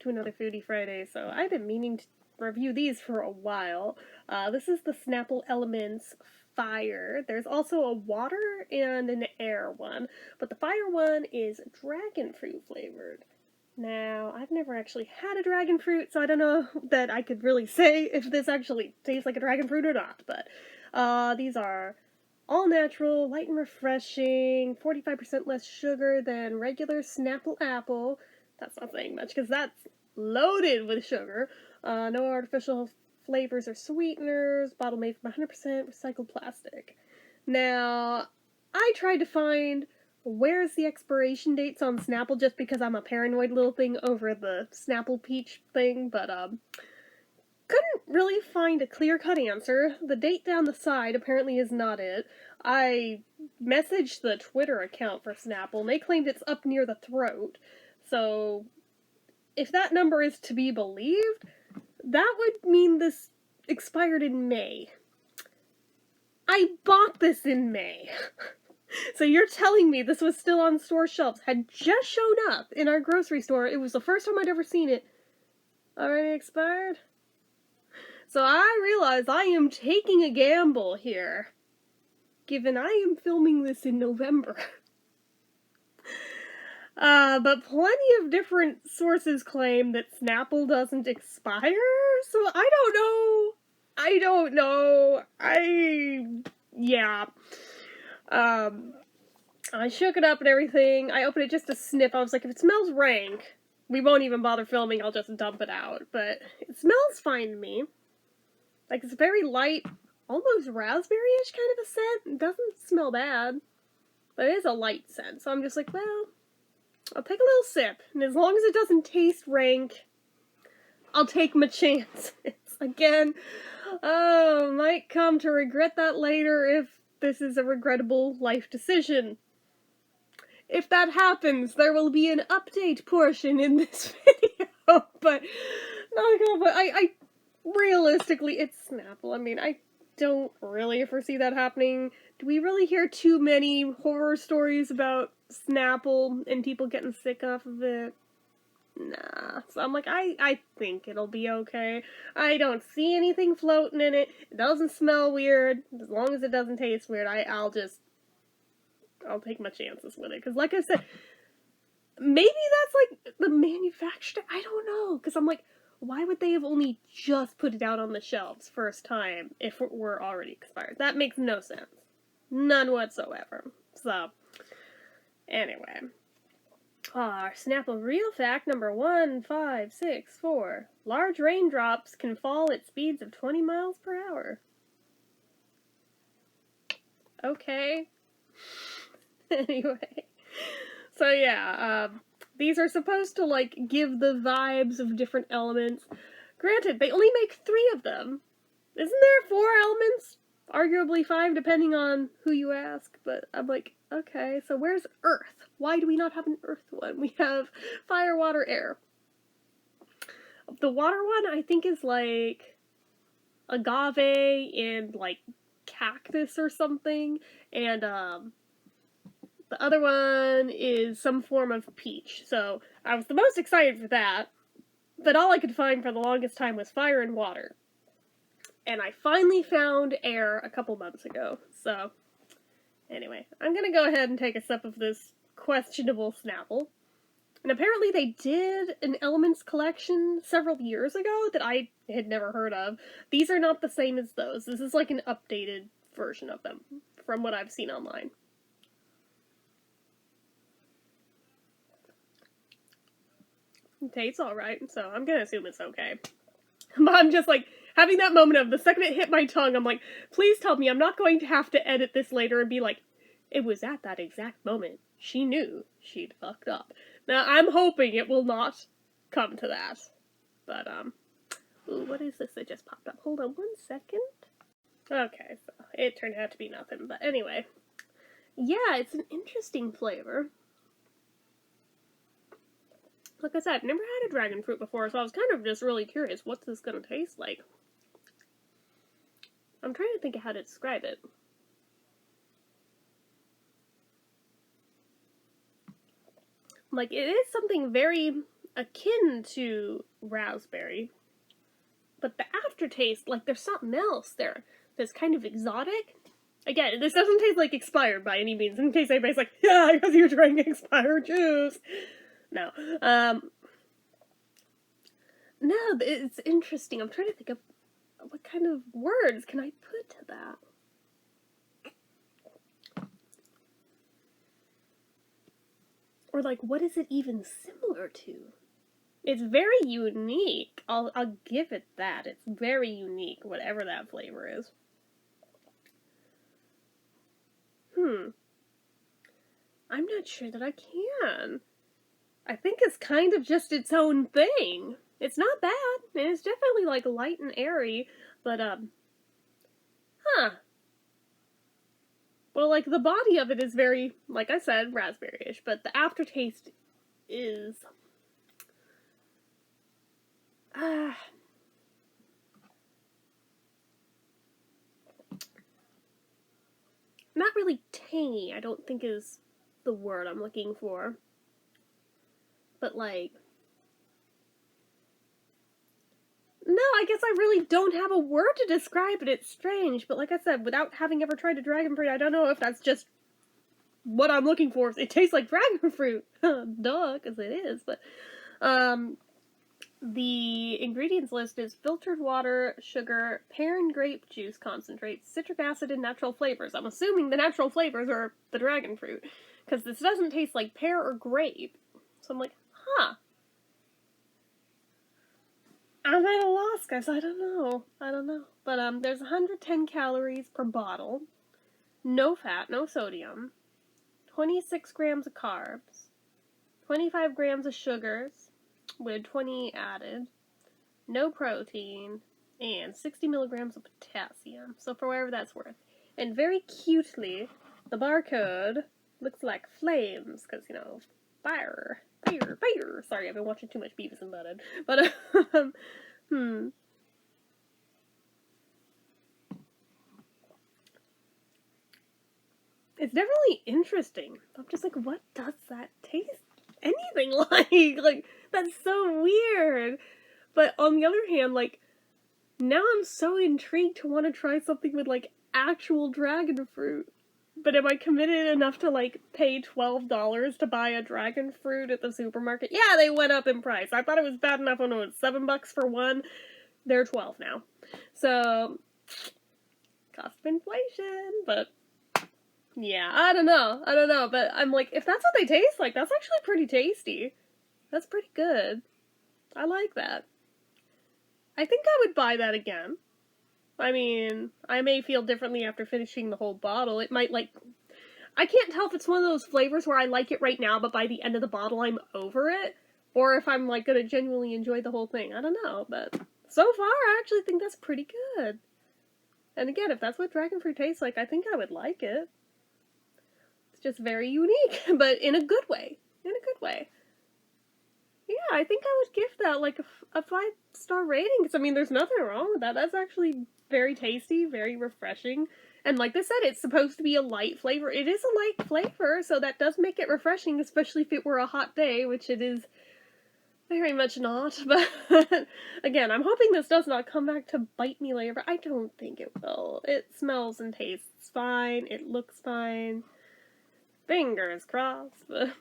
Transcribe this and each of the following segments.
to another Foodie Friday. So I've been meaning to review these for a while. This is the Snapple Elements Fire. There's also a water and an air one, but the fire one is dragon fruit flavored. Now, I've never actually had a dragon fruit, so I don't know that I could really say if this actually tastes like a dragon fruit or not, but these are all natural, light and refreshing, 45% less sugar than regular Snapple apple. That's not saying much, because that's loaded with sugar. No artificial flavors or sweeteners, bottle made from 100% recycled plastic. Now, I tried to find where's the expiration dates on Snapple just because I'm a paranoid little thing over the Snapple Peach thing, but couldn't really find a clear-cut answer. The date down the side apparently is not it. I messaged the Twitter account for Snapple, and they claimed it's up near the throat. So, if that number is to be believed, that would mean this expired in May. I bought this in May. So you're telling me this was still on store shelves, had just shown up in our grocery store, it was the first time I'd ever seen it, already expired? So I realize I am taking a gamble here, given I am filming this in November. But plenty of different sources claim that Snapple doesn't expire, so I don't know. Yeah. I shook it up and everything. I opened it just to sniff. I was like, if it smells rank, we won't even bother filming, I'll just dump it out. But it smells fine to me. Like, it's very light, almost raspberry-ish kind of a scent. It doesn't smell bad, but it is a light scent. So I'm just like, well, I'll take a little sip. And as long as it doesn't taste rank, I'll take my chances. Again, might come to regret that later if this is a regrettable life decision. If that happens, there will be an update portion in this video, but I realistically, it's Snapple. I mean, I don't really foresee that happening. Do we really hear too many horror stories about Snapple and people getting sick off of it? Nah. So I'm like, I think it'll be okay. I don't see anything floating in it. It doesn't smell weird. As long as it doesn't taste weird, I'll take my chances with it. Because like I said, maybe that's like the manufacturer. I don't know. Because I'm like, why would they have only just put it out on the shelves first time if it were already expired? That makes no sense. None whatsoever. So, anyway. Our Snapple real fact number 1564. Large raindrops can fall at speeds of 20 miles per hour. Okay. Anyway. So yeah, these are supposed to, like, give the vibes of different elements. Granted, they only make 3 of them. Isn't there 4 elements? Arguably 5, depending on who you ask. But I'm like, okay, so where's Earth? Why do we not have an Earth one? We have fire, water, air. The water one, I think, is, like, agave and, like, cactus or something. And, the other one is some form of peach. So, I was the most excited for that. But all I could find for the longest time was fire and water. And I finally found air a couple months ago. So, anyway, I'm gonna go ahead and take a sip of this questionable Snapple. And apparently they did an Elements collection several years ago that I had never heard of. These are not the same as those. This is like an updated version of them, from what I've seen online. It tastes alright, so I'm gonna assume it's okay. But I'm just like, having that moment of the second it hit my tongue, I'm like, please tell me I'm not going to have to edit this later and be like, it was at that exact moment she knew she'd fucked up. Now, I'm hoping it will not come to that. But, ooh, what is this that just popped up? Hold on 1 second. Okay, so it turned out to be nothing. But anyway, yeah, it's an interesting flavor. Like I said, I've never had a dragon fruit before, so I was kind of just really curious, what's this gonna taste like? I'm trying to think of how to describe it. Like, it is something very akin to raspberry, but the aftertaste, like there's something else there that's kind of exotic. Again, this doesn't taste like expired by any means, in case anybody's like, yeah, because you're drinking expired juice. No. No, it's interesting. I'm trying to think of what kind of words can I put to that. Or like, what is it even similar to? It's very unique. I'll give it that. It's very unique, whatever that flavor is. I'm not sure that I can. I think it's kind of just its own thing. It's not bad. It's definitely like light and airy, but well, like the body of it is very, like I said, raspberry-ish, but the aftertaste is not really tangy, I don't think is the word I'm looking for. But like, no, I guess I really don't have a word to describe it. It's strange, but like I said, without having ever tried a dragon fruit, I don't know if that's just what I'm looking for. It tastes like dragon fruit. Duh, because it is, but the ingredients list is filtered water, sugar, pear and grape juice concentrate, citric acid, and natural flavors. I'm assuming the natural flavors are the dragon fruit, because this doesn't taste like pear or grape. So I'm like, huh. I'm at a loss, guys. I don't know. But there's 110 calories per bottle, no fat, no sodium, 26 grams of carbs, 25 grams of sugars, with 20 added, no protein, and 60 milligrams of potassium. So for whatever that's worth. And very cutely, the barcode looks like flames, because, you know, fire. Sorry, I've been watching too much Beavis and Butthead. But, It's definitely interesting. I'm just like, what does that taste anything like? Like, that's so weird. But on the other hand, like, now I'm so intrigued to want to try something with, like, actual dragon fruit. But am I committed enough to, like, pay $12 to buy a dragon fruit at the supermarket? Yeah, they went up in price. I thought it was bad enough when it was $7 for one. They're $12 now. So, cost of inflation, but yeah, I don't know, but I'm like, if that's what they taste like, that's actually pretty tasty. That's pretty good. I like that. I think I would buy that again. I mean, I may feel differently after finishing the whole bottle. It might, like, I can't tell if it's one of those flavors where I like it right now, but by the end of the bottle I'm over it, or if I'm, like, gonna genuinely enjoy the whole thing. I don't know, but so far I actually think that's pretty good. And again, if that's what dragon fruit tastes like, I think I would like it. It's just very unique, but in a good way. In a good way. Yeah, I think I would give that, like, a 5-star rating, because, I mean, there's nothing wrong with that. That's actually very tasty, very refreshing, and like I said, it's supposed to be a light flavor. It is a light flavor, so that does make it refreshing, especially if it were a hot day, which it is very much not, but again, I'm hoping this does not come back to bite me later, but I don't think it will. It smells and tastes fine, it looks fine, fingers crossed, but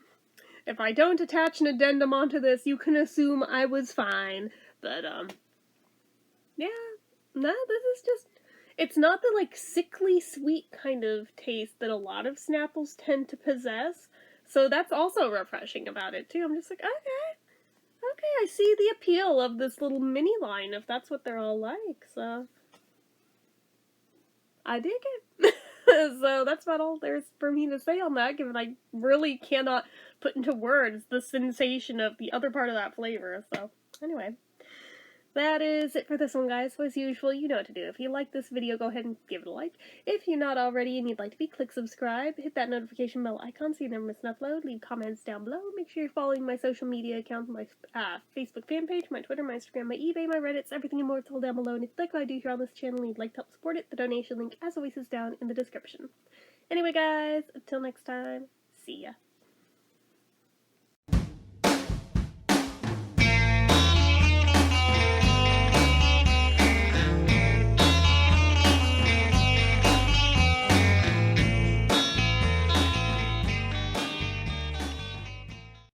if I don't attach an addendum onto this, you can assume I was fine. But, yeah. No, this is just, it's not the, like, sickly sweet kind of taste that a lot of Snapples tend to possess. So that's also refreshing about it, too. I'm just like, okay, I see the appeal of this little mini line, if that's what they're all like, so I dig it. So that's about all there's for me to say on that, given I really cannot put into words the sensation of the other part of that flavor. So anyway, that is it for this one, guys. So as usual, you know what to do. If you like this video, go ahead and give it a like. If you're not already and you'd like to be, click subscribe, hit that notification bell icon so you never miss an upload, leave comments down below, make sure you're following my social media accounts, my Facebook fan page, my Twitter, my Instagram, my eBay, my Reddits, everything and more, it's all down below. And if you like what I do here on this channel and you'd like to help support it, the donation link, as always, is down in the description. Anyway, guys, until next time, see ya.